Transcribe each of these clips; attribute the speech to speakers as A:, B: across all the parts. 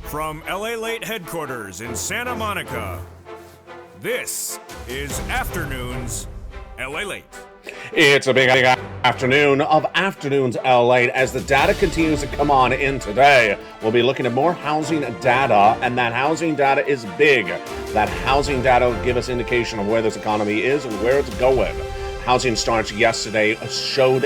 A: From LALATE headquarters in Santa Monica, this is Afternoons LALATE.
B: It's a big afternoon of Afternoons LA as the data continues to come on in today. We'll be looking at more housing data, and that housing data is big. That housing data will give us indication of where this economy is and where it's going. Housing starts yesterday showed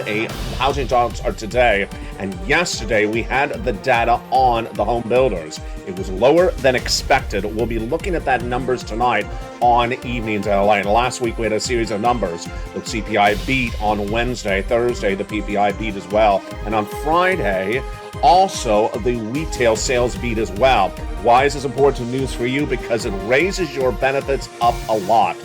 B: housing starts are today, and yesterday we had the data on the home builders. It was lower than expected. We'll be looking at that numbers tonight on Evenings LA. And last week we had a series of numbers. The CPI beat on Wednesday, Thursday the PPI beat as well, and on Friday also the retail sales beat as well. Why is this important news for you? Because it raises your benefits up a lot.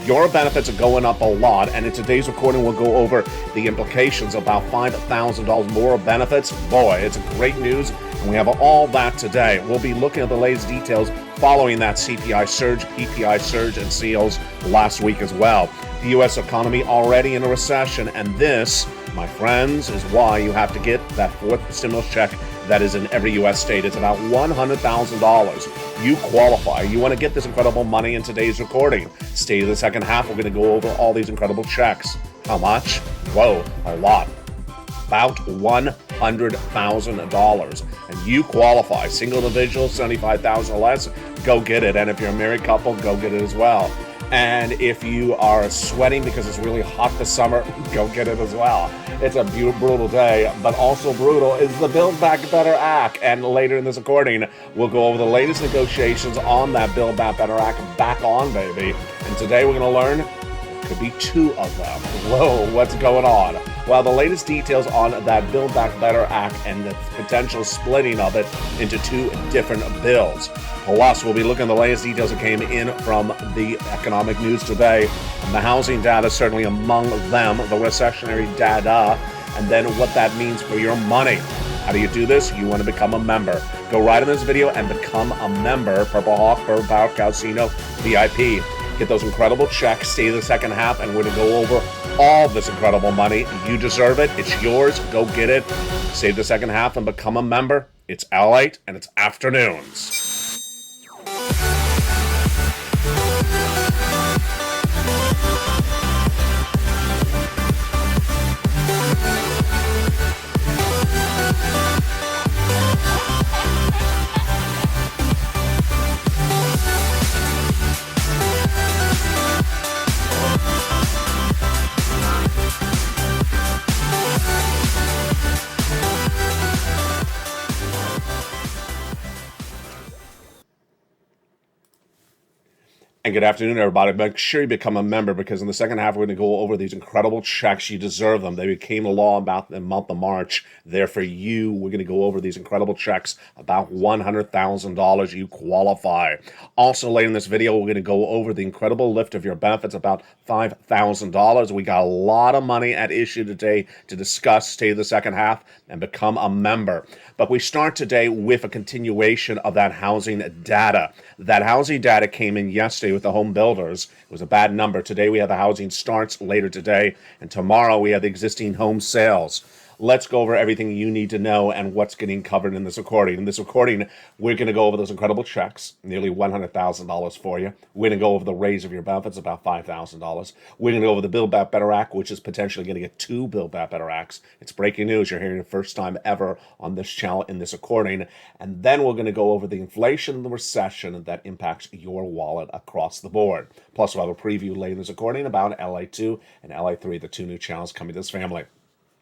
B: Your benefits are going up a lot, and in today's recording, we'll go over the implications of about $5,000 more of benefits. Boy, it's great news, and we have all that today. We'll be looking at the latest details following that CPI surge, PPI surge, and sales last week as well. The U.S. economy already in a recession, and this, my friends, is why you have to get that fourth stimulus check that is in every U.S. state. It's about $100,000. You qualify. You want to get this incredible money in today's recording. Stay to the second half. We're going to go over all these incredible checks. How much? Whoa, a lot. About $100,000. And you qualify. Single individual, $75,000 or less, go get it. And if you're a married couple, go get it as well. And if you are sweating because it's really hot this summer, go get it as well. It's a brutal day, but also brutal is the Build Back Better Act. And later in this recording, we'll go over the latest negotiations on that Build Back Better Act. Back on, baby. And today we're going to learn could be two of them. Whoa, what's going on? Well, the latest details on that Build Back Better Act and the potential splitting of it into two different bills. Plus, we'll be looking at the latest details that came in from the economic news today. And the housing data certainly among them, the recessionary data, and then what that means for your money. How do you do this? You want to become a member. Go right in this video and become a member. Purple Hawk, Bird Power Casino, VIP. Get those incredible checks. Stay to the second half, and we're going to go over all this incredible money. You deserve it. It's yours. Go get it. Save the second half and become a member. It's LALATE, and it's Afternoons. And good afternoon, everybody. Make sure you become a member, because in the second half, we're going to go over these incredible checks. You deserve them. They became a law about the month of March. They're for you. We're going to go over these incredible checks, about $100,000. You qualify. Also, later in this video, we're going to go over the incredible lift of your benefits, about $5,000. We got a lot of money at issue today to discuss. Stay to the second half and become a member. But we start today with a continuation of that housing data. That housing data came in yesterday with the home builders. It was a bad number. Today we have the housing starts later today, and tomorrow we have the existing home sales. Let's go over everything you need to know and what's getting covered in this recording. In this recording, we're going to go over those incredible checks, nearly $100,000 for you. We're going to go over the raise of your benefits, about $5,000. We're going to go over the Build Back Better Act, which is potentially going to get two Build Back Better Acts. It's breaking news. You're hearing it the first time ever on this channel in this recording. And then we're going to go over the inflation and the recession that impacts your wallet across the board. Plus, we'll have a preview later in this recording about LA2 and LA3, the two new channels coming to this family.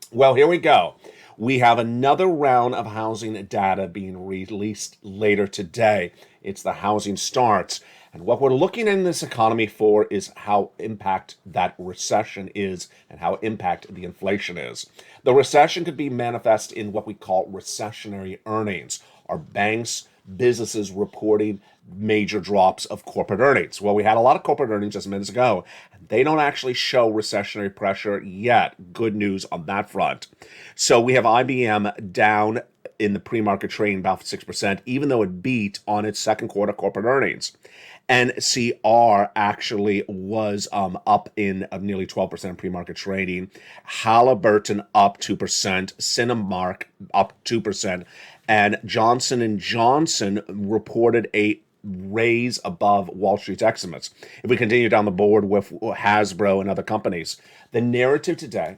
B: Well, here we go. We have another round of housing data being released later today. It's the housing starts. And what we're looking in this economy for is how impact that recession is and how impact the inflation is. The recession could be manifest in what we call recessionary earnings. Are banks, businesses reporting major drops of corporate earnings? Well, we had a lot of corporate earnings just minutes ago. They don't actually show recessionary pressure yet. Good news on that front. So we have IBM down in the pre-market trading about 6%, even though it beat on its second quarter corporate earnings. NCR actually was up in nearly 12% pre-market trading. Halliburton up 2%. Cinemark up 2%. And Johnson & Johnson reported a raise above Wall Street's estimates. If we continue down the board with Hasbro and other companies, the narrative today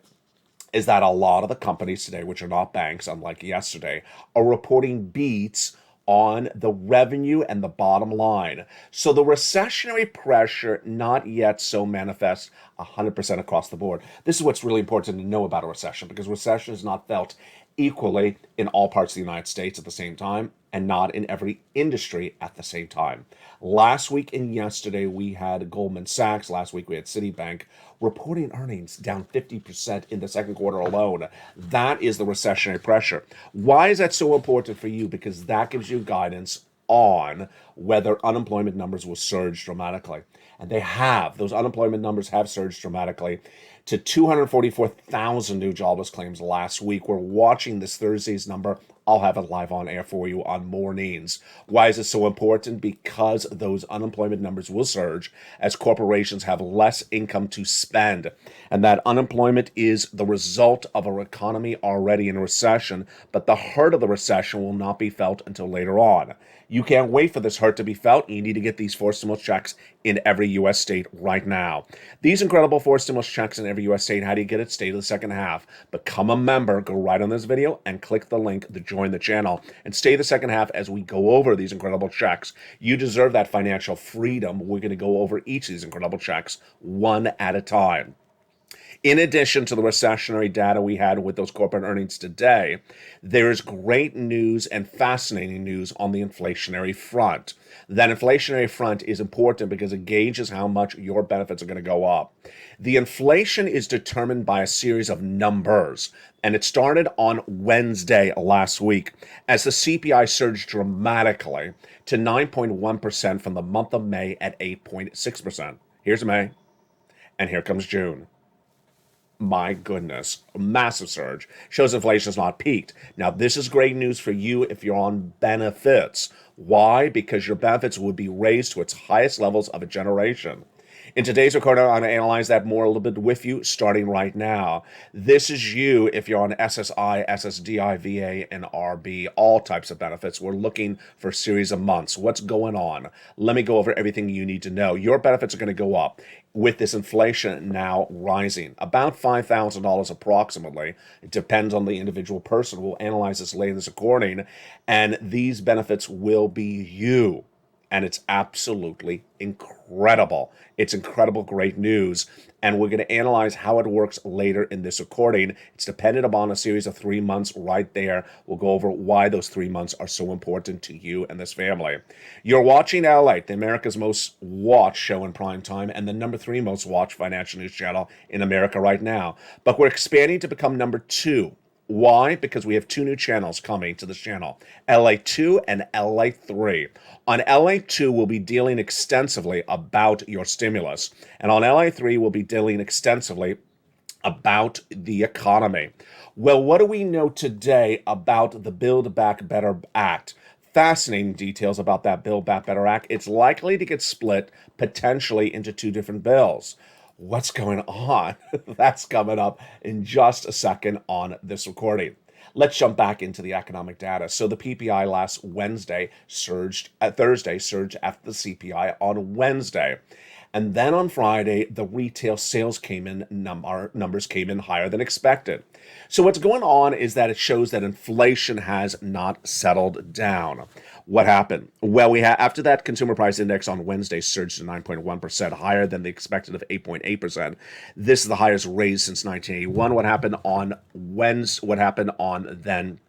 B: is that a lot of the companies today, which are not banks, unlike yesterday, are reporting beats on the revenue and the bottom line. So the recessionary pressure not yet so manifest 100% across the board. This is what's really important to know about a recession, because recession is not felt equally in all parts of the United States at the same time, and not in every industry at the same time. Last week and yesterday, we had Goldman Sachs. Last week, we had Citibank reporting earnings down 50% in the second quarter alone. That is the recessionary pressure. Why is that so important for you? Because that gives you guidance on whether unemployment numbers will surge dramatically. And they have. Those unemployment numbers have surged dramatically to 244,000 new jobless claims last week. We're watching this Thursday's number. I'll have it live on air for you on mornings. Why is it so important? Because those unemployment numbers will surge as corporations have less income to spend. And that unemployment is the result of an economy already in a recession, but the hurt of the recession will not be felt until later on. You can't wait for this hurt to be felt. You need to get these 4 stimulus checks in every U.S. state right now. These incredible 4 stimulus checks in every U.S. state. How do you get it? Stay to the second half. Become a member. Go right on this video and click the link to join the channel. And stay the second half as we go over these incredible checks. You deserve that financial freedom. We're going to go over each of these incredible checks one at a time. In addition to the recessionary data we had with those corporate earnings today, there's great news and fascinating news on the inflationary front. That inflationary front is important because it gauges how much your benefits are going to go up. The inflation is determined by a series of numbers, and it started on Wednesday last week as the CPI surged dramatically to 9.1% from the month of May at 8.6%. Here's May, and here comes June. My goodness, a massive surge. Shows inflation has not peaked. Now, this is great news for you if you're on benefits. Why? Because your benefits would be raised to its highest levels of a generation. In today's recording, I'm going to analyze that more a little bit with you, starting right now. This is you if you're on SSI, SSDI, VA, and RB, all types of benefits. We're looking for a series of months. What's going on? Let me go over everything you need to know. Your benefits are going to go up with this inflation now rising. About $5,000 approximately. It depends on the individual person. We'll analyze this later in this recording, and these benefits will be you. And it's absolutely incredible. It's incredible, great news. And we're going to analyze how it works later in this recording. It's dependent upon a series of 3 months right there. We'll go over why those 3 months are so important to you and this family. You're watching LALATE, the America's most watched show in prime time and the number 3 most watched financial news channel in America right now. But we're expanding to become number 2. Why? Because we have 2 new channels coming to this channel, LA2 and LA3. On LA2, we'll be dealing extensively about your stimulus. And on LA3, we'll be dealing extensively about the economy. Well, what do we know today about the Build Back Better Act? Fascinating details about that Build Back Better Act. It's likely to get split potentially into 2 different bills. What's going on? That's coming up in just a second on this recording. Let's jump back into the economic data. So the PPI last Thursday surged after the CPI on Wednesday. And then on Friday, the retail sales numbers came in higher than expected. So what's going on is that it shows that inflation has not settled down. What happened? Well, after that consumer price index on Wednesday surged to 9.1%, higher than the expected of 8.8%. This is the highest raise since 1981. What happened on Wednesday? What happened on then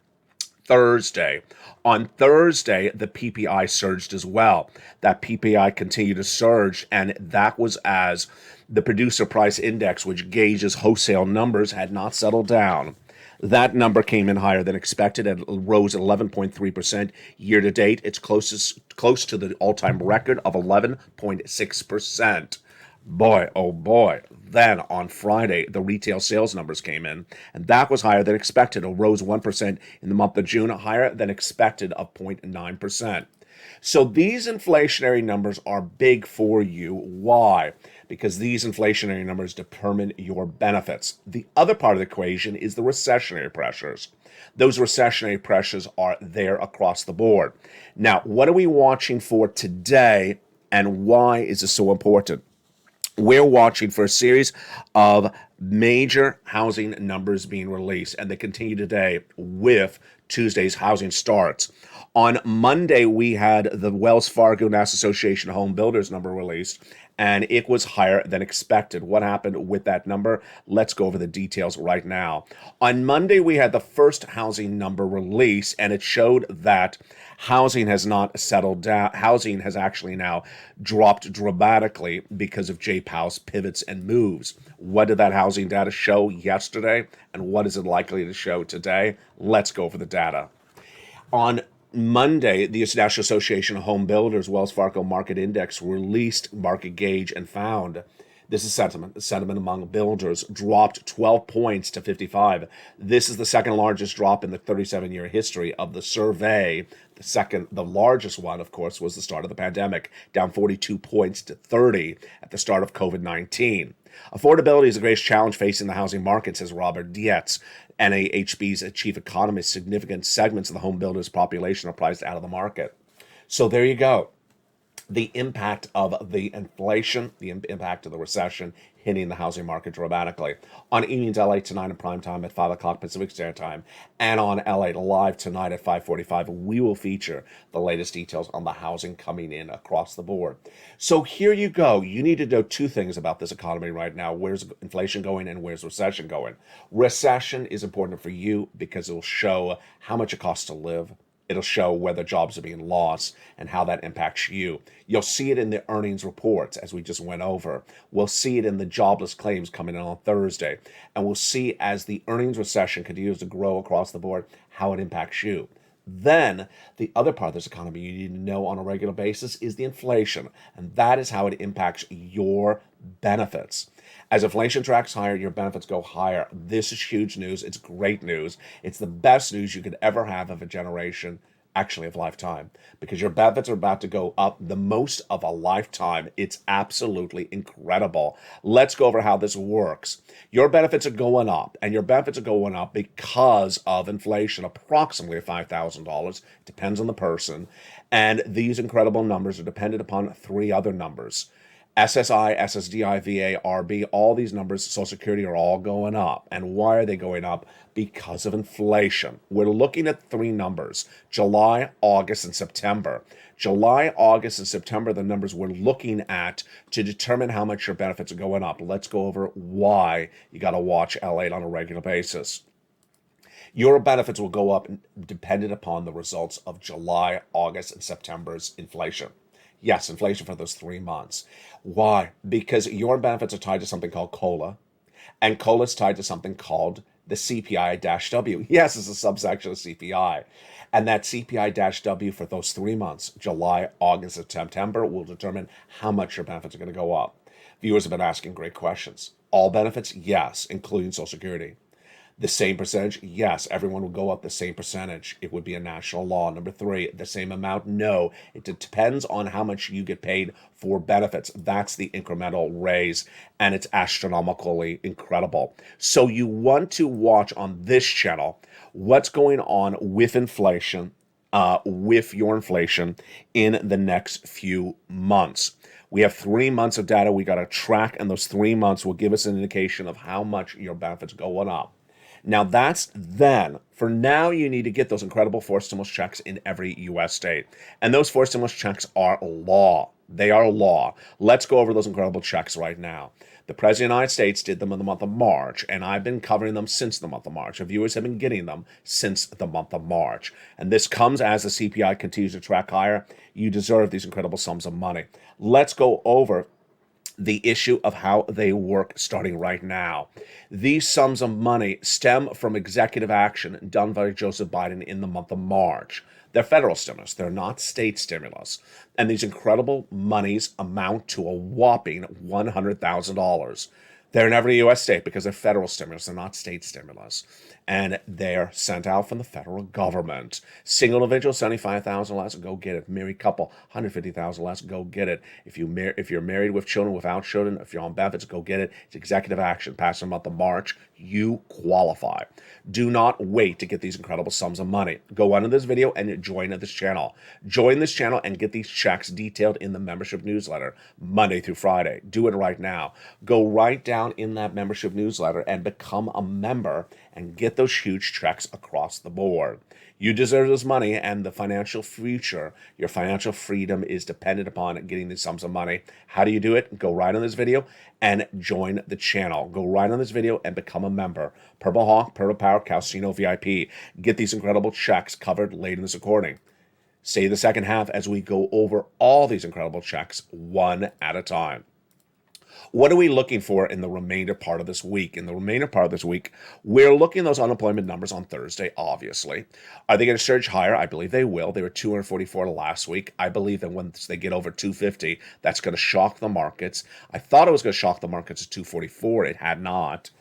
B: Thursday? On Thursday, the PPI surged as well. That PPI continued to surge, and that was as the producer price index, which gauges wholesale numbers, had not settled down. That number came in higher than expected and rose 11.3% year to date. It's close to the all-time record of 11.6%. Boy, oh boy. Then on Friday, the retail sales numbers came in, and that was higher than expected. It rose 1% in the month of June, higher than expected of 0.9%. So these inflationary numbers are big for you. Why? Because these inflationary numbers determine your benefits. The other part of the equation is the recessionary pressures. Those recessionary pressures are there across the board. Now, what are we watching for today, and why is this so important? We're watching for a series of major housing numbers being released, and they continue today with Tuesday's housing starts. On Monday, we had the Wells Fargo National Association of Home Builders number released, and it was higher than expected. What happened with that number? Let's go over the details right now. On Monday, we had the first housing number release, and it showed that housing has not settled down. Housing has actually now dropped dramatically because of Jay Powell's pivots and moves. What did that housing data show yesterday, and what is it likely to show today? Let's go over the data. On Monday, the National Association of Home Builders Wells Fargo Market Index released market gauge and found this is sentiment. The sentiment among builders dropped 12 points to 55. This is the second largest drop in the 37-year history of the survey. The largest one, of course, was the start of the pandemic, down 42 points to 30 at the start of COVID-19. Affordability is the greatest challenge facing the housing market, says Robert Dietz, NAHB's chief economist. Significant segments of the home builders population are priced out of the market. So there you go. The impact of the inflation, the impact of the recession hitting the housing market dramatically. On Evenings LA tonight in prime time at 5 o'clock Pacific Standard Time, and on LA Live tonight at 5:45, we will feature the latest details on the housing coming in across the board. So here you go. You need to know two things about this economy right now. Where's inflation going and where's recession going? Recession is important for you because it will show how much it costs to live. It'll show whether jobs are being lost and how that impacts you. You'll see it in the earnings reports, as we just went over. We'll see it in the jobless claims coming in on Thursday. And we'll see as the earnings recession continues to grow across the board, how it impacts you. Then the other part of this economy you need to know on a regular basis is the inflation. And that is how it impacts your benefits. As inflation tracks higher, your benefits go higher. This is huge news. It's great news. It's the best news you could ever have of a generation, actually of lifetime, because your benefits are about to go up the most of a lifetime. It's absolutely incredible. Let's go over how this works. Your benefits are going up, and your benefits are going up because of inflation, approximately $5,000. Depends on the person. And these incredible numbers are dependent upon three other numbers. SSI, SSDI, VA, RB, all these numbers, Social Security, are all going up. And why are they going up? Because of inflation. We're looking at three numbers: July, August, and September. July, August, and September, the numbers we're looking at to determine how much your benefits are going up. Let's go over why you got to watch LA on a regular basis. Your benefits will go up dependent upon the results of July, August, and September's inflation. Yes, inflation for those 3 months. Why? Because your benefits are tied to something called COLA, and COLA is tied to something called the CPI-W. Yes, it's a subsection of CPI. And that CPI-W for those 3 months, July, August, and September, will determine how much your benefits are going to go up. Viewers have been asking great questions. All benefits? Yes, including Social Security. The same percentage? Yes, everyone will go up the same percentage. It would be a national law. Number three, the same amount? No. It depends on how much you get paid for benefits. That's the incremental raise, and it's astronomically incredible. So you want to watch on this channel what's going on with inflation, with your inflation in the next few months. We have 3 months of data we got to track, and those 3 months will give us an indication of how much your benefits are going up. Now that's then. For now, you need to get those incredible forced stimulus checks in every U.S. state. And those forced stimulus checks are law. They are law. Let's go over those incredible checks right now. The President of the United States did them in the month of March, and I've been covering them since the month of March. Our viewers have been getting them since the month of March. And this comes as the CPI continues to track higher. You deserve these incredible sums of money. Let's go over the issue of how they work starting right now. These sums of money stem from executive action done by Joseph Biden in the month of March. They're federal stimulus. They're not state stimulus. And these incredible monies amount to a whopping $100,000. They're in every U.S. state because they're federal stimulus. They're not state stimulus. And they're sent out from the federal government. Single individual, $75,000 less, go get it. Married couple, $150,000 less, go get it. If you're married with children, without children, if you're on benefits, go get it. It's executive action. Passed in the month of March. You qualify. Do not wait to get these incredible sums of money. Go under this video and join this channel. Join this channel and get these checks detailed in the membership newsletter Monday through Friday. Do it right now. Go right down in that membership newsletter and become a member and get those huge checks across the board. You deserve this money, and the financial future, your financial freedom is dependent upon getting these sums of money. How do you do it? Go right on this video and join the channel. Go right on this video and become a member. Purple Hawk, Purple Power, Casino VIP. Get these incredible checks covered late in this recording. Stay the second half as we go over all these incredible checks one at a time. What are we looking for in the remainder part of this week? In the remainder part of this week, we're looking at those unemployment numbers on Thursday, obviously. Are they going to surge higher? I believe they will. They were 244 last week. I believe that once they get over 250, that's going to shock the markets. I thought it was going to shock the markets at 244. It had not.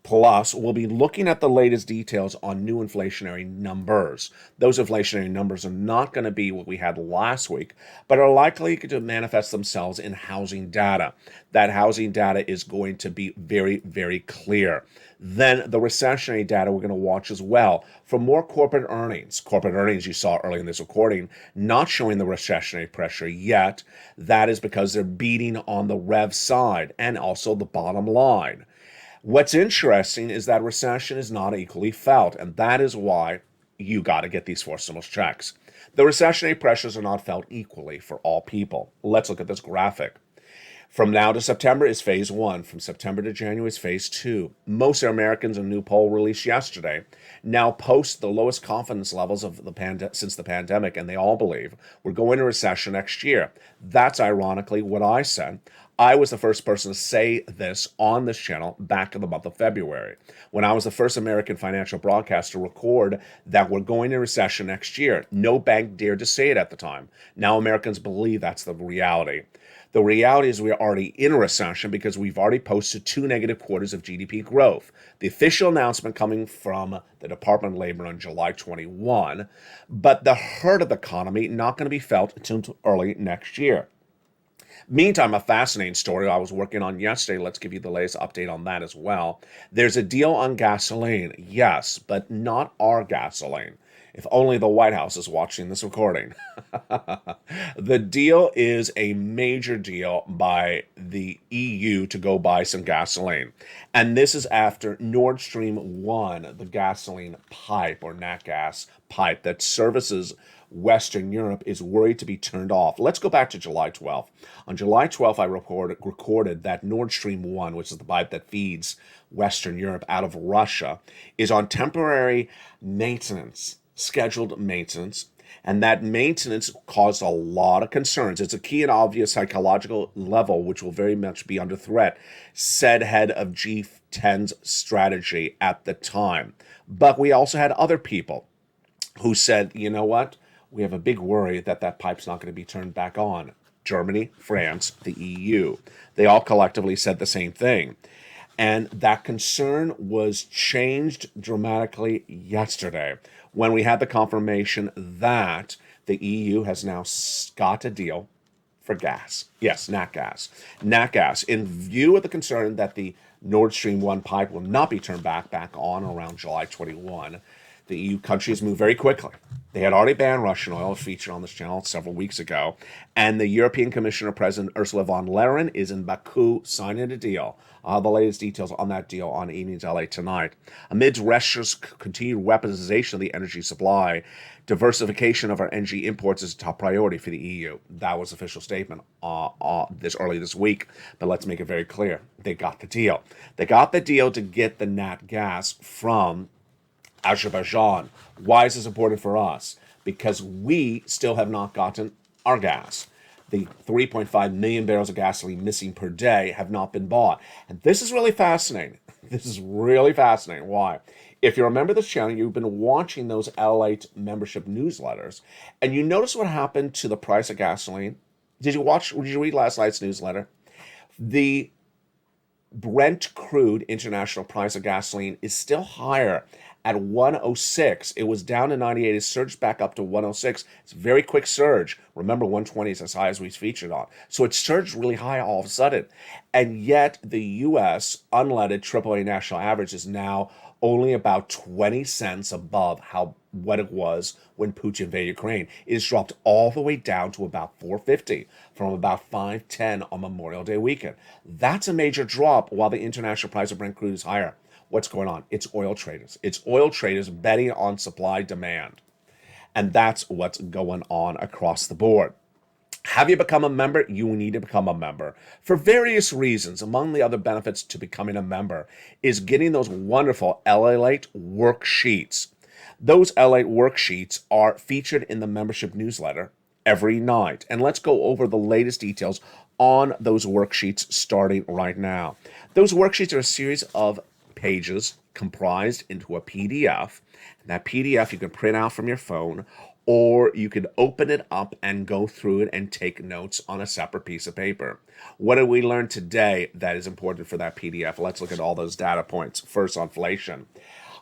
B: Plus, we'll be looking at the latest details on new inflationary numbers. Those inflationary numbers are not going to be what we had last week, but are likely to manifest themselves in housing data. That housing data is going to be very, very clear. Then the recessionary data we're going to watch as well. For more corporate earnings. Corporate earnings you saw early in this recording, not showing the recessionary pressure yet. That is because they're beating on the rev side and also the bottom line. What's interesting is that recession is not equally felt, and that is why you got to get these four stimulus checks. The recessionary pressures are not felt equally for all people. Let's look at this graphic. From now to September is phase one. From September to January is phase two. Most Americans, a new poll released yesterday, now post the lowest confidence levels of since the pandemic, and they all believe we're going to recession next year. That's ironically what I said. I was the first person to say this on this channel back in the month of February, when I was the first American financial broadcaster to record that we're going into recession next year. No bank dared to say it at the time. Now Americans believe that's the reality. The reality is we're already in a recession because we've already posted 2 negative quarters of GDP growth. The official announcement coming from the Department of Labor on July 21, but the hurt of the economy not going to be felt until early next year. Meantime, a fascinating story I was working on yesterday. Let's give you the latest update on that as well. There's a deal on gasoline, yes, but not our gasoline. If only the White House is watching this recording. The deal is a major deal by the EU to go buy some gasoline. And this is after Nord Stream 1, the gasoline pipe or nat gas pipe that services Western Europe, is worried to be turned off. Let's go back to July 12th. On July 12th, I recorded that Nord Stream 1, which is the pipe that feeds Western Europe out of Russia, is on temporary maintenance, scheduled maintenance, and that maintenance caused a lot of concerns. It's a key and obvious psychological level, which will very much be under threat, said head of G10's strategy at the time. But we also had other people who said, you know what? We have a big worry that that pipe's not going to be turned back on. Germany, France, the EU. They all collectively said the same thing. And that concern was changed dramatically yesterday when we had the confirmation that the EU has now got a deal for gas. Yes, nat gas. Nat gas. In view of the concern that the Nord Stream 1 pipe will not be turned back on around July 21, the EU countries moved very quickly. They had already banned Russian oil, featured on this channel several weeks ago, and the European Commissioner President Ursula von der Leyen is in Baku signing a deal. The latest details on that deal on Evenings LA tonight. Amidst Russia's continued weaponization of the energy supply, diversification of our energy imports is a top priority for the EU. That was official statement early this week, but let's make it very clear. They got the deal. They got the deal to get the nat gas from Azerbaijan. Why is this important for us? Because we still have not gotten our gas. The 3.5 million barrels of gasoline missing per day have not been bought. And this is really fascinating. This is really fascinating. Why? If you remember this channel, you've been watching those LALATE membership newsletters, and you notice what happened to the price of gasoline. Did you read last night's newsletter? The Brent crude international price of gasoline is still higher at 106. It was down to 98. It surged back up to 106. It's a very quick surge. Remember, 120 is as high as we featured on. So it surged really high all of a sudden. And yet the U.S. unleaded AAA national average is now only about 20 cents above what it was when Putin invaded Ukraine. It has dropped all the way down to about 450 from about 510 on Memorial Day weekend. That's a major drop while the international price of Brent crude is higher. What's going on? It's oil traders. It's oil traders betting on supply demand. And that's what's going on across the board. Have you become a member? You need to become a member for various reasons. Among the other benefits to becoming a member is getting those wonderful LALATE worksheets. Those LALATE worksheets are featured in the membership newsletter every night. And let's go over the latest details on those worksheets starting right now. Those worksheets are a series of pages comprised into a PDF. And that PDF you can print out from your phone, or you can open it up and go through it and take notes on a separate piece of paper. What did we learn today that is important for that PDF? Let's look at all those data points. First, inflation.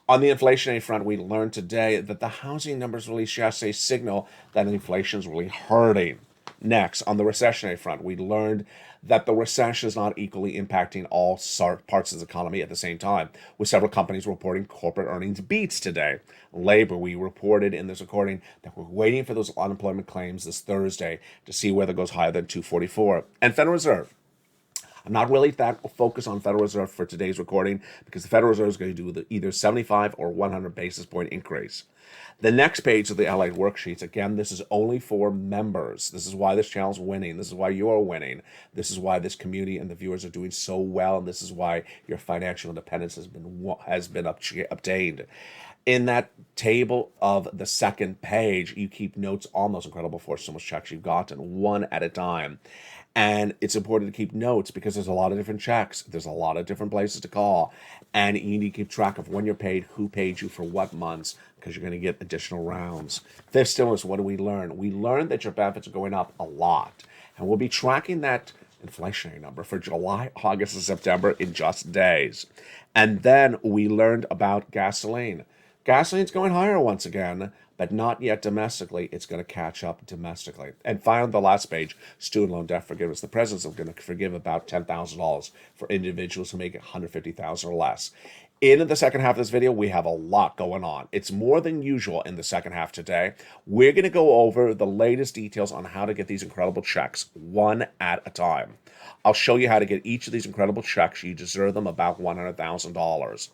B: On the inflationary front, we learned today that the housing numbers released yesterday signal that inflation is really hurting. Next, on the recessionary front, we learned that the recession is not equally impacting all parts of the economy at the same time, with several companies reporting corporate earnings beats today. Labor, we reported in this recording that we're waiting for those unemployment claims this Thursday to see whether it goes higher than 244. And Federal Reserve. I'm not really that focused on Federal Reserve for today's recording because the Federal Reserve is going to do either 75 or 100 basis point increase. The next page of the LALATE worksheets, again, this is only for members. This is why this channel is winning. This is why you are winning. This is why this community and the viewers are doing so well. And this is why your financial independence has been obtained. In that table of the second page, you keep notes on those incredible forced stimulus checks you've gotten, one at a time. And it's important to keep notes because there's a lot of different checks. There's a lot of different places to call. And you need to keep track of when you're paid, who paid you for what months, because you're going to get additional rounds. Fifth stimulus, what do we learn? We learned that your benefits are going up a lot. And we'll be tracking that inflationary number for July, August, and September in just days. And then we learned about gasoline. Gasoline's going higher once again, but not yet domestically. It's going to catch up domestically. And finally, the last page, student loan debt forgiveness. The president's going to forgive about $10,000 for individuals who make $150,000 or less. In the second half of this video, we have a lot going on. It's more than usual in the second half today. We're going to go over the latest details on how to get these incredible checks one at a time. I'll show you how to get each of these incredible checks. You deserve them about $100,000.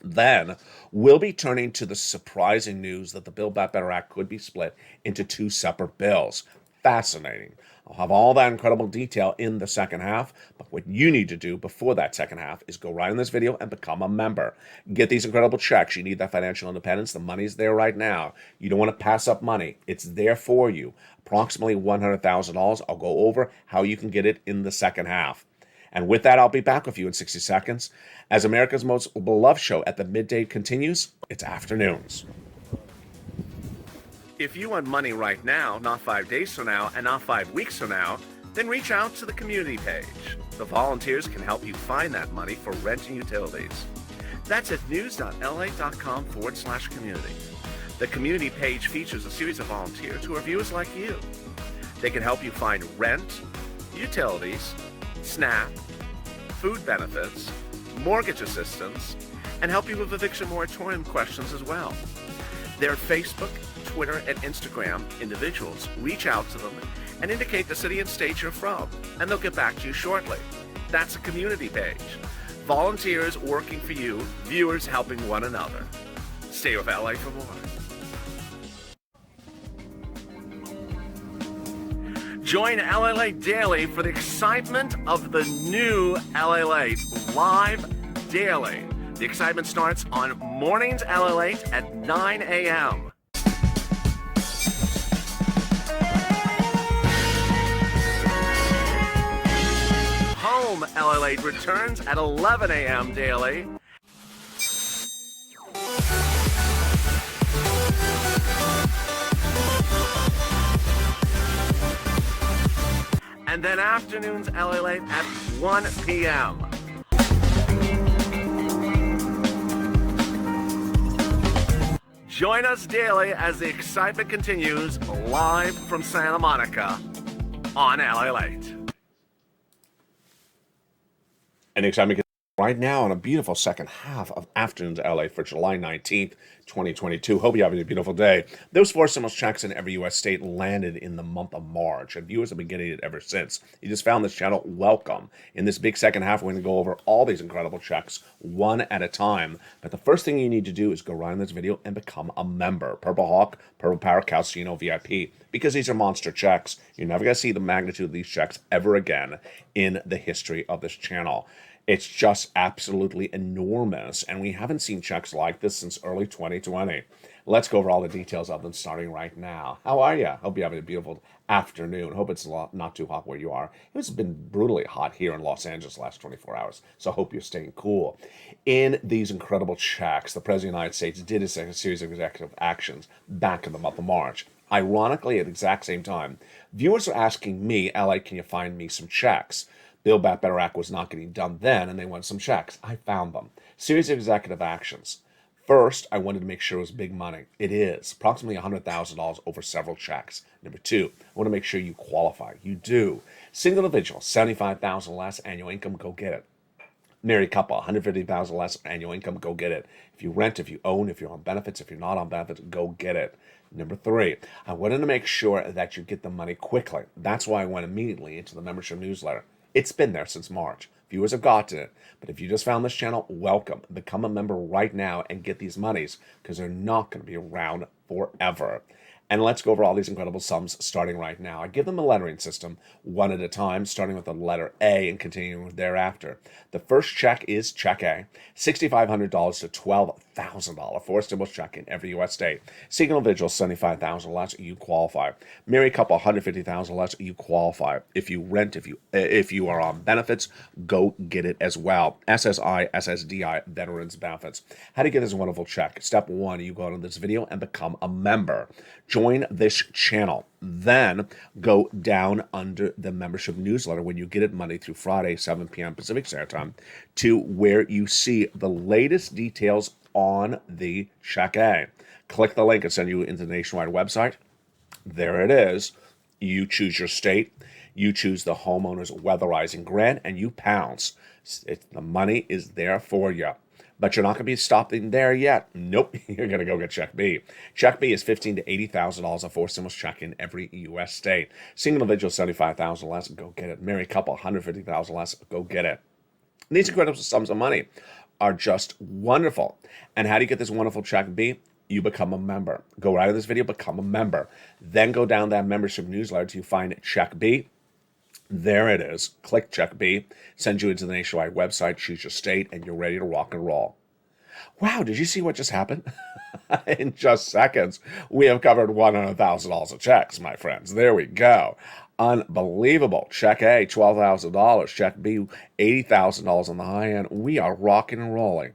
B: Then we'll be turning to the surprising news that the Build Back Better Act could be split into two separate bills. Fascinating. I'll have all that incredible detail in the second half, but what you need to do before that second half is go right in this video and become a member. Get these incredible checks. You need that financial independence. The money's there right now. You don't want to pass up money. It's there for you. Approximately $100,000. I'll go over how you can get it in the second half. And with that, I'll be back with you in 60 seconds. As America's most beloved show at the midday continues, it's Afternoons. If you want money right now, not 5 days from now, and not 5 weeks from now, then reach out to the community page. The volunteers can help you find that money for rent and utilities. That's at news.la.com/community. The community page features a series of volunteers who are viewers like you. They can help you find rent, utilities, SNAP, food benefits, mortgage assistance, and help you with eviction moratorium questions as well. They're Facebook, Twitter, and Instagram individuals. Reach out to them and indicate the city and state you're from, and they'll get back to you shortly. That's a community page. Volunteers working for you, viewers helping one another. Stay with LA for more. Join LALATE Daily for the excitement of the new LALATE live daily. The excitement starts on Mornings LALATE at 9 a.m. Home LALATE returns at 11 a.m. daily. And then Afternoons LALATE at 1 p.m.
C: Join us daily as the excitement continues live from Santa Monica on LALATE.
B: And excitement right now on a beautiful second half of Afternoons LA for July 19th, 2022. Hope you're having a beautiful day. Those four stimulus checks in every U.S. state landed in the month of March, and viewers have been getting it ever since. You just found this channel, welcome. In this big second half, we're going to go over all these incredible checks one at a time. But the first thing you need to do is go right in this video and become a member. Purple Hawk, Purple Power, Calcino VIP. Because these are monster checks, you're never going to see the magnitude of these checks ever again in the history of this channel. It's just absolutely enormous, and we haven't seen checks like this since early 2020. Let's go over all the details of them starting right now. How are you? Hope you're having a beautiful afternoon. Hope it's not too hot where you are. It's been brutally hot here in Los Angeles the last 24 hours, so I hope you're staying cool. In these incredible checks, the President of the United States did a series of executive actions back in the month of March. Ironically, at the exact same time, viewers are asking me, LA, can you find me some checks? Build Back Better Act was not getting done then, and they wanted some checks. I found them. Series of executive actions. First, I wanted to make sure it was big money. It is. Approximately $100,000 over several checks. Number two, I want to make sure you qualify. You do. Single individual, $75,000 less annual income, go get it. Married couple, $150,000 less annual income, go get it. If you rent, if you own, if you're on benefits, if you're not on benefits, go get it. Number three, I wanted to make sure that you get the money quickly. That's why I went immediately into the membership newsletter. It's been there since March. Viewers have gotten it. But if you just found this channel, welcome. Become a member right now and get these monies because they're not going to be around forever. And let's go over all these incredible sums starting right now. I give them a lettering system one at a time, starting with the letter A and continuing thereafter. The first check is check A, $6,500 to $12,000 for a stimulus check in every U.S. state. Single individual, $75,000 less, you qualify. Married couple, $150,000 less, you qualify. If you rent, if you are on benefits, go get it as well. SSI, SSDI, veterans benefits. How do you get this wonderful check? Step one, you go into this video and become a member. Join this channel. Then go down under the membership newsletter when you get it Monday through Friday, 7 p.m. Pacific Standard Time, to where you see the latest details on the check A. Click the link and send you into the nationwide website. There it is. You choose your state. You choose the homeowner's weatherizing grant, and you pounce. The money is there for you. But you're not going to be stopping there yet. Nope, you're going to go get Check B. Check B is $15,000 to $80,000 a four stimulus check in every U.S. state. Single individual, $75,000 less, go get it. Married couple, $150,000 less, go get it. And these incredible sums of money are just wonderful. And how do you get this wonderful Check B? You become a member. Go right in this video, become a member. Then go down that membership newsletter till you find Check B. There it is. Click Check B, send you into the nationwide website, choose your state, and you're ready to rock and roll. Wow, did you see what just happened? In just seconds, we have covered $100,000 of checks, my friends. There we go. Unbelievable. Check A, $12,000. Check B, $80,000 on the high end. We are rocking and rolling.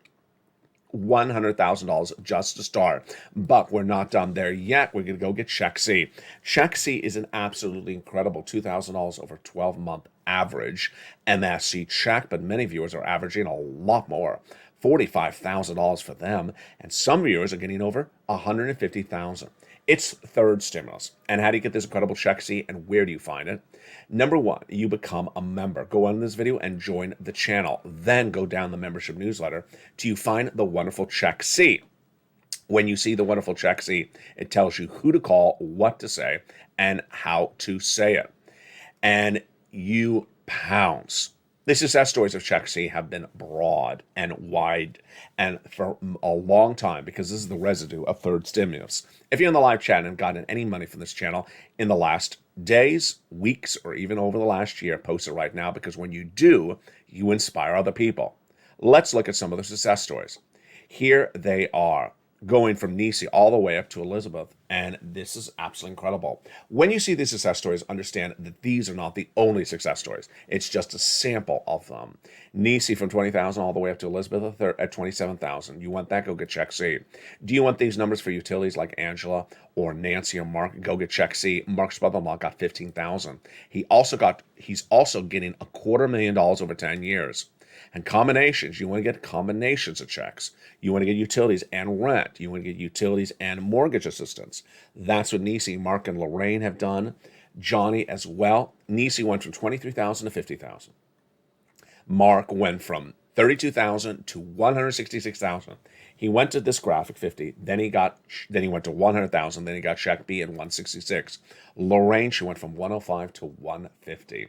B: $100,000 just to start. But we're not done there yet. We're going to go get Check C. Check C is an absolutely incredible $2,000 over 12-month average MSC check, but many viewers are averaging a lot more. $45,000 for them, and some viewers are getting over $150,000. It's third stimulus. And how do you get this incredible Check C, and where do you find it? Number one, you become a member. Go on this video and join the channel. Then go down the membership newsletter till you find the wonderful Check C. When you see the wonderful Check C, it tells you who to call, what to say, and how to say it. And you pounce. The success stories of Check C have been broad and wide and for a long time because this is the residue of third stimulus. If you're in the live chat and gotten any money from this channel in the last days, weeks, or even over the last year, post it right now because when you do, you inspire other people. Let's look at some of the success stories. Here they are. Going from Nisi all the way up to Elizabeth, and this is absolutely incredible. When you see these success stories, understand that these are not the only success stories. It's just a sample of them. Nisi from 20,000 all the way up to Elizabeth at 27,000. You want that? Go get Check C. Do you want these numbers for utilities like Angela or Nancy or Mark? Go get Check C. Mark's brother-in-law got 15,000. He's also getting $250,000 over 10 years. And combinations, you want to get combinations of checks. You want to get utilities and rent. You want to get utilities and mortgage assistance. That's what Nisi, Mark, and Lorraine have done. Johnny as well. Nisi went from 23,000 to 50,000. Mark went from 32,000 to 166,000. He went to this graphic 50, then he went to 100,000, then he got check B at 166. Lorraine, she went from 105 to 150.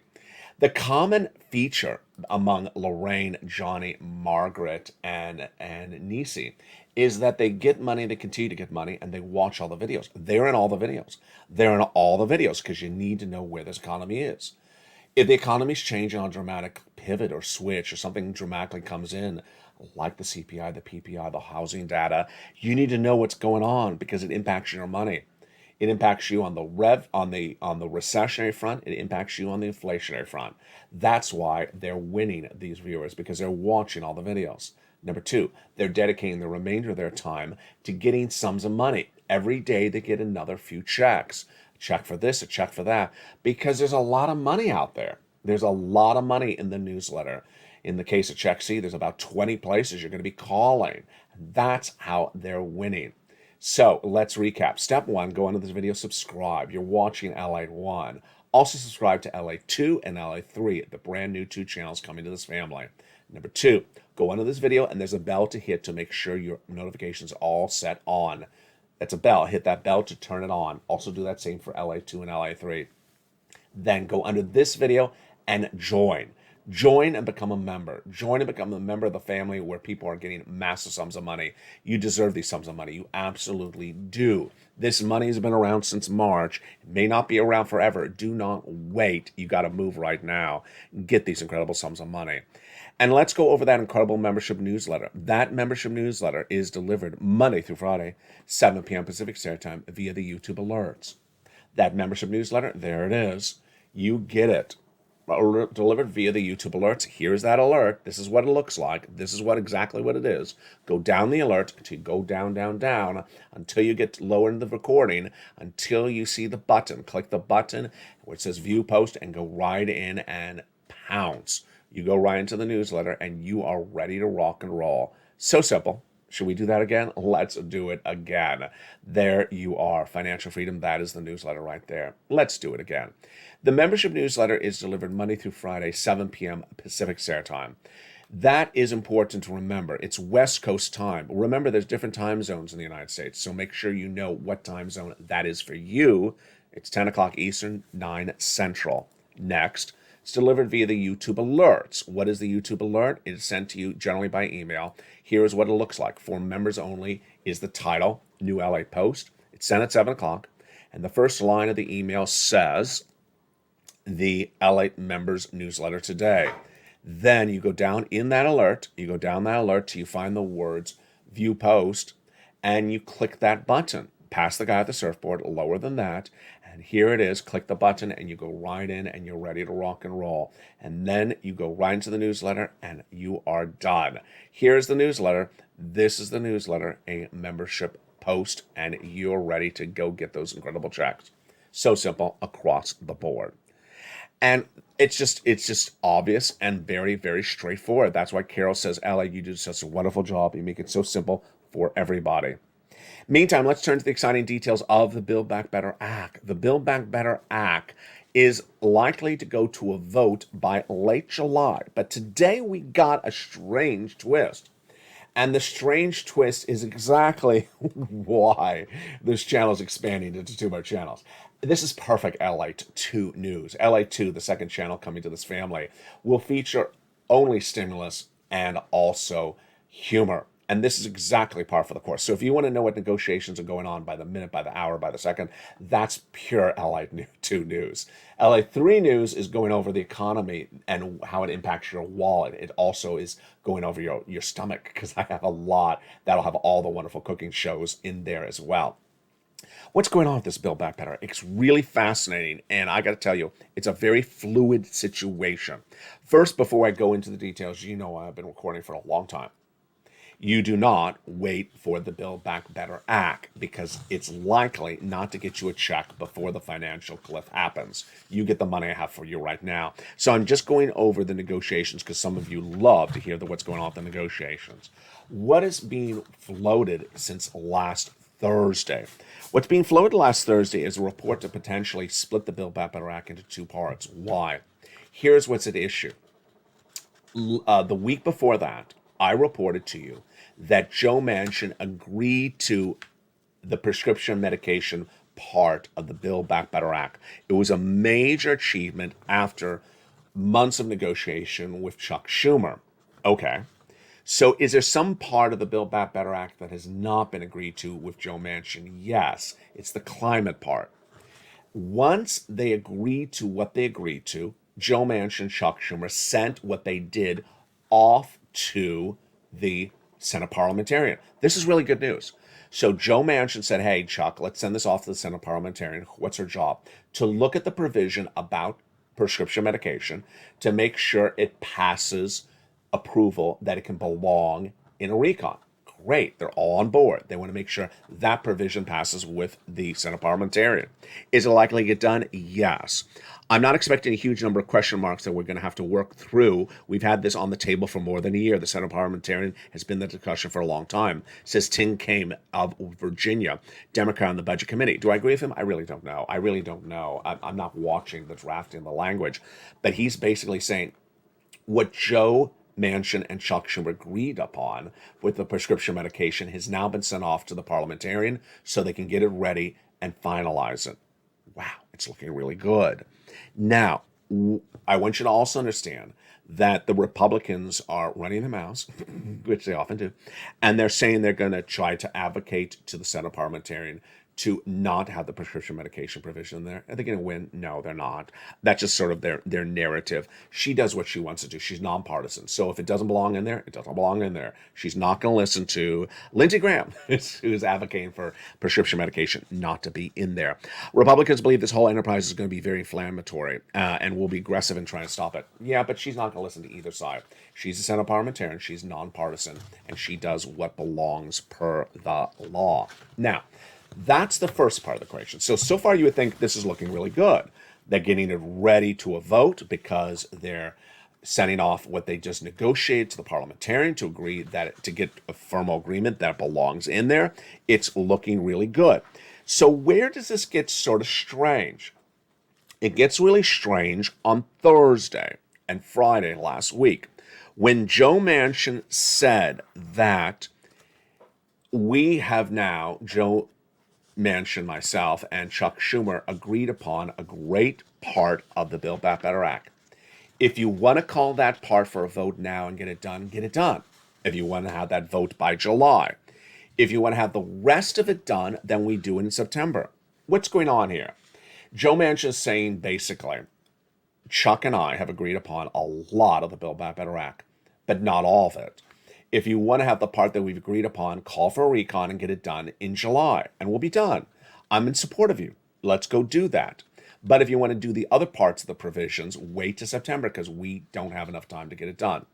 B: The common feature among Lorraine, Johnny, Margaret, and Nisi is that they get money, they continue to get money, and they watch all the videos. They're in all the videos. They're in all the videos because you need to know where this economy is. If the economy's changing on a dramatic pivot or switch or something dramatically comes in, like the CPI, the PPI, the housing data, you need to know what's going on because it impacts your money. It impacts you on the recessionary front. It impacts you on the inflationary front. That's why they're winning these viewers, because they're watching all the videos. Number two, they're dedicating the remainder of their time to getting sums of money. Every day they get another few checks. A check for this, a check for that, because there's a lot of money out there. There's a lot of money in the newsletter. In the case of Check C, there's about 20 places you're going to be calling. That's how they're winning. So let's recap. Step one, go under this video, subscribe. You're watching LATE 1. Also subscribe to LATE 2 and LATE 3, the brand new 2 channels coming to this family. Number two, go under this video and there's a bell to hit to make sure your notifications are all set on. That's a bell. Hit that bell to turn it on. Also do that same for LATE 2 and LATE 3. Then go under this video and join. Join and become a member. Join and become a member of the family where people are getting massive sums of money. You deserve these sums of money. You absolutely do. This money has been around since March. It may not be around forever. Do not wait. You got to move right now. Get these incredible sums of money. And let's go over that incredible membership newsletter. That membership newsletter is delivered Monday through Friday, 7 p.m. Pacific Standard Time via the YouTube alerts. That membership newsletter, there it is. You get it. Delivered via the YouTube alerts. Here's that alert. This is what it looks like. This is exactly what it is. Go down the alert until you go down, until you get lower in the recording, until you see the button. Click the button where it says view post and go right in and pounce. You go right into the newsletter and you are ready to rock and roll. So simple. Should we do that again? Let's do it again. There you are. Financial freedom. That is the newsletter right there. Let's do it again. The membership newsletter is delivered Monday through Friday, 7 p.m. Pacific Standard Time. That is important to remember. It's West Coast time. Remember, there's different time zones in the United States, so make sure you know what time zone that is for you. It's 10 o'clock Eastern, 9 Central. Next, it's delivered via the YouTube alerts. What is the YouTube alert? It is sent to you generally by email. Here is what it looks like. For members only is the title, New LA Post. It's sent at 7 o'clock. And the first line of the email says, the LATE members newsletter today. Then you go down in that alert. You go down that alert till you find the words view post. And you click that button. Past the guy at the surfboard, lower than that. And here it is. Click the button and you go right in and you're ready to rock and roll. And then you go right into the newsletter and you are done. Here's the newsletter. This is the newsletter, a membership post, and you're ready to go get those incredible checks. So simple across the board. And it's just obvious and very, very straightforward. That's why Carol says, Ella, you do such a wonderful job. You make it so simple for everybody. Meantime, let's turn to the exciting details of the Build Back Better Act. The Build Back Better Act is likely to go to a vote by late July. But today we got a strange twist. And the strange twist is exactly why this channel is expanding into 2 more channels. This is perfect LATE 2 news. LATE 2, the second channel coming to this family, will feature only stimulus and also humor. And this is exactly par for the course. So if you want to know what negotiations are going on by the minute, by the hour, by the second, that's pure LATE 2 news. LATE 3 news is going over the economy and how it impacts your wallet. It also is going over your stomach, because I have a lot that'll have all the wonderful cooking shows in there as well. What's going on with this Build Back Better? It's really fascinating, and I got to tell you, it's a very fluid situation. First, before I go into the details, you know I've been recording for a long time. You do not wait for the Build Back Better Act because it's likely not to get you a check before the financial cliff happens. You get the money I have for you right now. So I'm just going over the negotiations because some of you love to hear what's going on with the negotiations. What is being floated since last Thursday? What's being floated last Thursday is a report to potentially split the Build Back Better Act into two parts. Why? Here's what's at issue. The week before that, I reported to you that Joe Manchin agreed to the prescription medication part of the Build Back Better Act. It was a major achievement after months of negotiation with Chuck Schumer. Okay. So is there some part of the Build Back Better Act that has not been agreed to with Joe Manchin? Yes, it's the climate part. Once they agreed to what they agreed to, Joe Manchin, Chuck Schumer sent what they did off to the Senate parliamentarian. This is really good news. So Joe Manchin said, hey, Chuck, let's send this off to the Senate parliamentarian. What's her job? To look at the provision about prescription medication to make sure it passes approval that it can belong in a recon. Great. They're all on board. They want to make sure that provision passes with the Senate parliamentarian. Is it likely to get done? Yes. I'm not expecting a huge number of question marks that we're going to have to work through. We've had this on the table for more than a year. The Senate parliamentarian has been the discussion for a long time, says Tim Kaine of Virginia, Democrat on the Budget Committee. Do I agree with him? I really don't know. I'm not watching the drafting the language. But he's basically saying what Joe Manchin and Chuck Schumer agreed upon with the prescription medication has now been sent off to the parliamentarian so they can get it ready and finalize it. Wow, it's looking really good. Now, I want you to also understand that the Republicans are running their mouths, which they often do, and they're saying they're going to try to advocate to the Senate parliamentarian to not have the prescription medication provision in there. Are they going to win? No, they're not. That's just sort of their narrative. She does what she wants to do. She's nonpartisan. So if it doesn't belong in there, it doesn't belong in there. She's not going to listen to Lindsey Graham, who's advocating for prescription medication not to be in there. Republicans believe this whole enterprise is going to be very inflammatory and will be aggressive in trying to stop it. Yeah, but she's not going to listen to either side. She's a Senate parliamentarian. She's nonpartisan, and she does what belongs per the law. Now, that's the first part of the equation. So far you would think this is looking really good. They're getting it ready to a vote because they're sending off what they just negotiated to the parliamentarian to agree that to get a firm agreement that belongs in there. It's looking really good. So where does this get sort of strange? It gets really strange on Thursday and Friday last week when Joe Manchin said that we have now, Joe Manchin, myself, and Chuck Schumer agreed upon a great part of the Build Back Better Act. If you want to call that part for a vote now and get it done, get it done. If you want to have that vote by July. If you want to have the rest of it done, then we do it in September. What's going on here? Joe Manchin is saying basically, Chuck and I have agreed upon a lot of the Build Back Better Act, but not all of it. If you want to have the part that we've agreed upon, call for a recon and get it done in July, and we'll be done. I'm in support of you. Let's go do that. But if you want to do the other parts of the provisions, wait to September because we don't have enough time to get it done.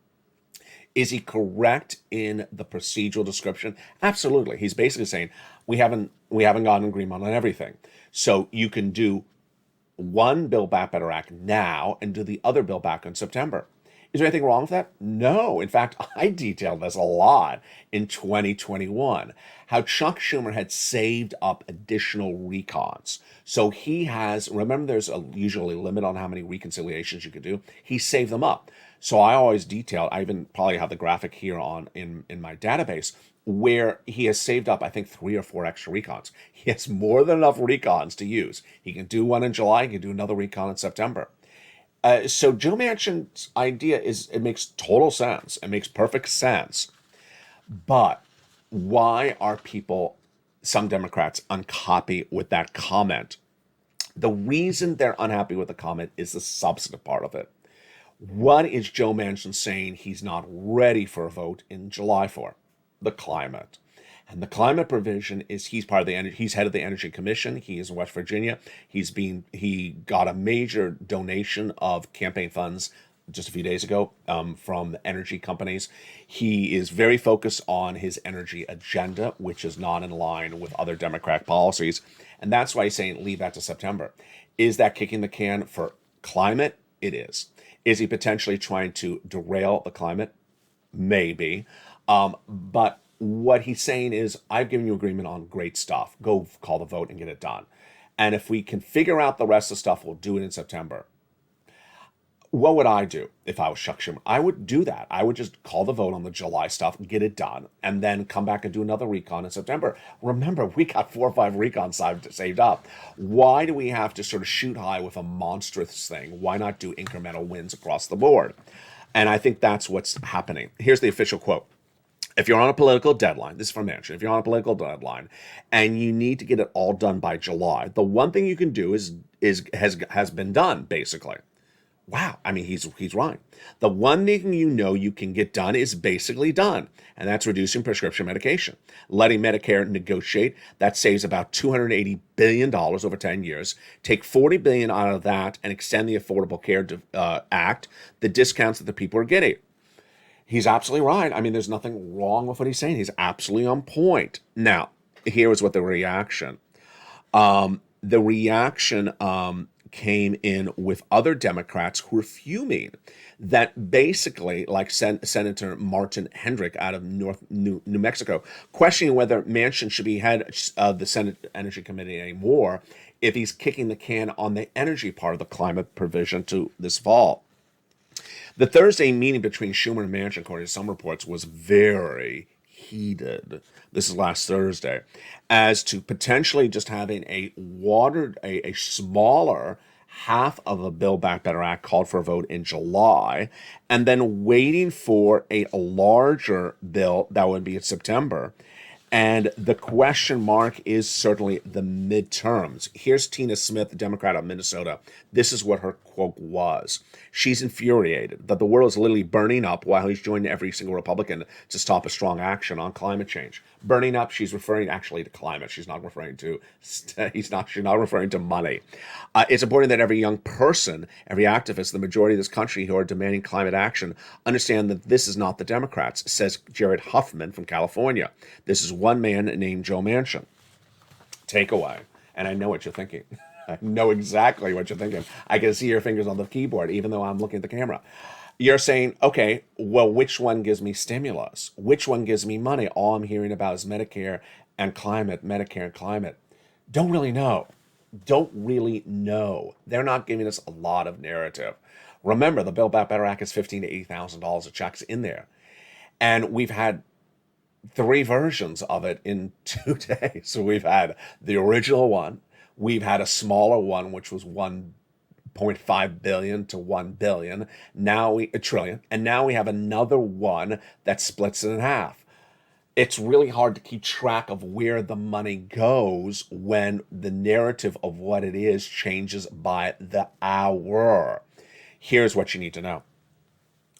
B: Is he correct in the procedural description? Absolutely. He's basically saying we haven't gotten an agreement on everything. So you can do one Build Back Better Act now and do the other Build Back in September. Is there anything wrong with that? No. In fact, I detailed this a lot in 2021, how Chuck Schumer had saved up additional recons. So he has, remember there's usually a limit on how many reconciliations you could do. He saved them up. So I always detailed, I even probably have the graphic here on in my database, where he has saved up, I think, 3 or 4 extra recons. He has more than enough recons to use. He can do one in July, he can do another recon in September. So Joe Manchin's idea it makes total sense. It makes perfect sense. But why are people, some Democrats, unhappy with that comment? The reason they're unhappy with the comment is the substantive part of it. What is Joe Manchin saying he's not ready for a vote in July for? The climate. And the climate provision is he's head of the Energy Commission. He is in West Virginia. He got a major donation of campaign funds just a few days ago from energy companies. He is very focused on his energy agenda, which is not in line with other Democratic policies. And that's why he's saying leave that to September. Is that kicking the can for climate? It is. Is he potentially trying to derail the climate? Maybe. But what he's saying is, I've given you agreement on great stuff. Go call the vote and get it done. And if we can figure out the rest of the stuff, we'll do it in September. What would I do if I was Chuck Schumer? I would do that. I would just call the vote on the July stuff, get it done, and then come back and do another recon in September. Remember, we got 4 or 5 recons saved up. Why do we have to sort of shoot high with a monstrous thing? Why not do incremental wins across the board? And I think that's what's happening. Here's the official quote. If you're on a political deadline, this is from Manchin, if you're on a political deadline and you need to get it all done by July, the one thing you can do has been done, basically. Wow, I mean, he's right. The one thing you can get done is basically done, and that's reducing prescription medication. Letting Medicare negotiate, that saves about $280 billion over 10 years. Take $40 billion out of that and extend the Affordable Care Act, the discounts that the people are getting. He's absolutely right. I mean, there's nothing wrong with what he's saying. He's absolutely on point. Now, here is what the reaction. The reaction came in with other Democrats who are fuming that basically, like Senator Martin Hendrick out of New Mexico, questioning whether Manchin should be head of the Senate Energy Committee anymore if he's kicking the can on the energy part of the climate provision to this fall. The Thursday meeting between Schumer and Manchin, according to some reports, was very heated. This is last Thursday, as to potentially just having a smaller half of a Build Back Better Act called for a vote in July, and then waiting for a larger bill that would be in September. And the question mark is certainly the midterms. Here's Tina Smith, the Democrat of Minnesota. This is what her quote was. She's infuriated that the world is literally burning up while he's joining every single Republican to stop a strong action on climate change. Burning up, she's referring actually to climate. She's not referring to she's not referring to money. It's important that every young person, every activist, the majority of this country who are demanding climate action understand that this is not the Democrats, says Jared Huffman from California. This is one man named Joe Manchin. Takeaway. And I know what you're thinking. I know exactly what you're thinking. I can see your fingers on the keyboard, even though I'm looking at the camera. You're saying, okay, well, which one gives me stimulus? Which one gives me money? All I'm hearing about is Medicare and climate, Medicare and climate. Don't really know. They're not giving us a lot of narrative. Remember, the Build Back Better Act is $15,000 to $80,000 of checks in there. And we've had 3 versions of it in 2 days. So we've had the original one. We've had a smaller one, which was 1.5 billion to 1 billion. Now a trillion. And now we have another one that splits it in half. It's really hard to keep track of where the money goes when the narrative of what it is changes by the hour. Here's what you need to know.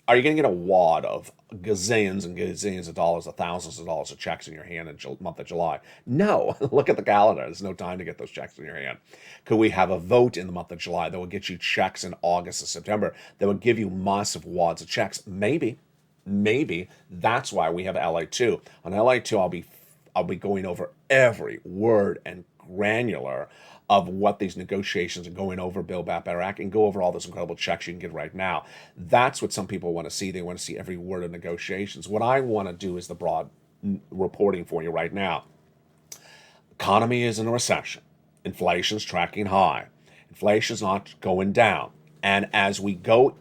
B: Are you going to get a wad of gazillions and gazillions of dollars, of thousands of dollars of checks in your hand in the month of July? No. Look at the calendar. There's no time to get those checks in your hand. Could we have a vote in the month of July that will get you checks in August and September that would give you massive wads of checks? Maybe. That's why we have LA2. On LA2, I'll be going over every word and granular of what these negotiations are going over Build Back Better Act and go over all those incredible checks you can get right now. That's what some people want to see. They want to see every word of negotiations. What I want to do is the broad reporting for you right now. Economy is in a recession. Inflation's tracking high. Inflation's not going down. And as we go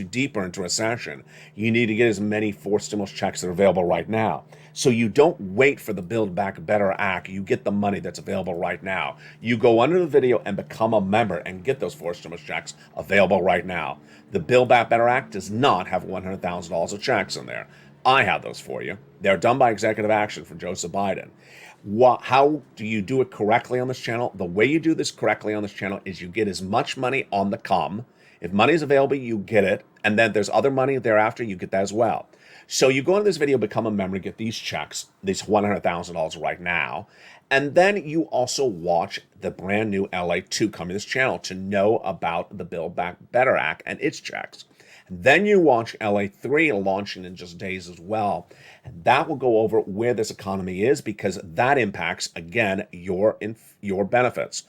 B: deeper into recession, you need to get as many forced stimulus checks that are available right now. So you don't wait for the Build Back Better Act. You get the money that's available right now. You go under the video and become a member and get those forced stimulus checks available right now. The Build Back Better Act does not have $100,000 of checks in there. I have those for you. They're done by executive action from Joseph Biden. How do you do it correctly on this channel? The way you do this correctly on this channel is you get as much money on the come. If money is available, you get it. And then there's other money thereafter, you get that as well. So you go into this video, become a member, get these checks, these $100,000 right now. And then you also watch the brand new LA2 coming to this channel to know about the Build Back Better Act and its checks. Then you watch LA3 launching in just days as well. And that will go over where this economy is because that impacts, again, your benefits.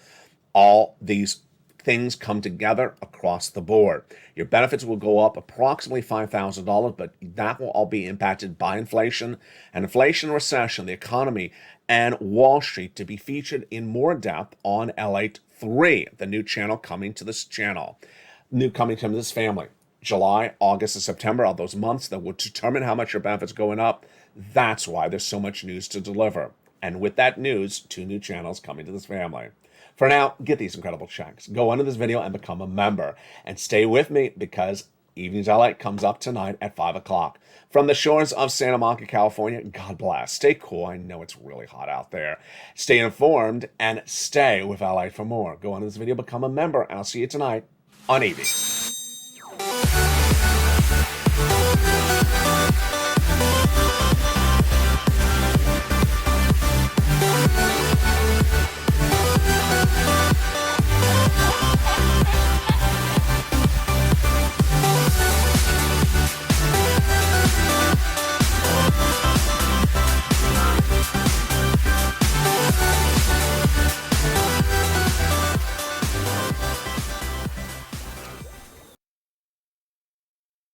B: All these things come together across the board. Your benefits will go up approximately $5,000, but that will all be impacted by inflation and inflation, recession, the economy, and Wall Street to be featured in more depth on LATE3, the new channel coming to this channel, coming to this family. July, August, and September are those months that will determine how much your benefits going up. That's why there's so much news to deliver. And with that news, 2 new channels coming to this family. For now, get these incredible checks. Go under this video and become a member. And stay with me because Evenings LA comes up tonight at 5 o'clock. From the shores of Santa Monica, California, God bless. Stay cool. I know it's really hot out there. Stay informed and stay with LA for more. Go under this video, become a member, and I'll see you tonight on EV.